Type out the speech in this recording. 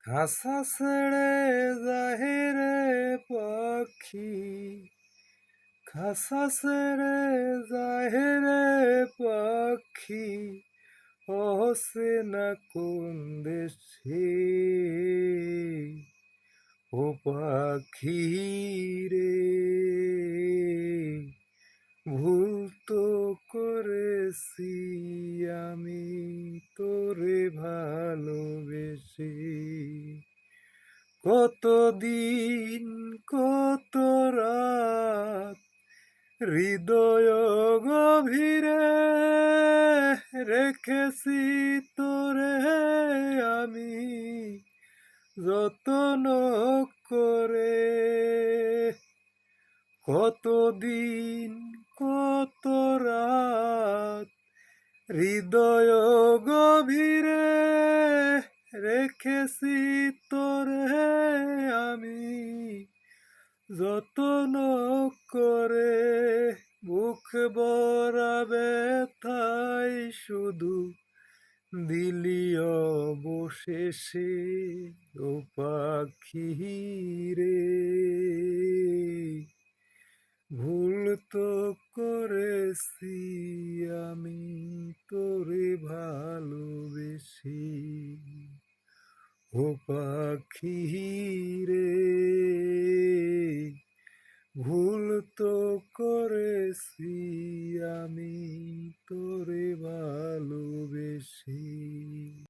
খাসা ছেড়ে যায় রে পাখি, খাসা ছেড়ে যায় রে পাখি, অচেনা কোন দেশে। ও পাখি রে, ভুল তো করেছি আমি তোরে ভালোবেসে। কতদিন কত রাত হৃদয় গভীরে রেখেছি তোরে আমি যতন করে। কতদিন কত রাত হৃদয় গভীরে রেখেছি তোরে আমি যতন করে। বুক ভরা ব্যথায় শুধু দিলি অবশেষে। ও পাখি রে, ভুল তো করেছি আমি তোরে ভালোবেসে। ও পাখি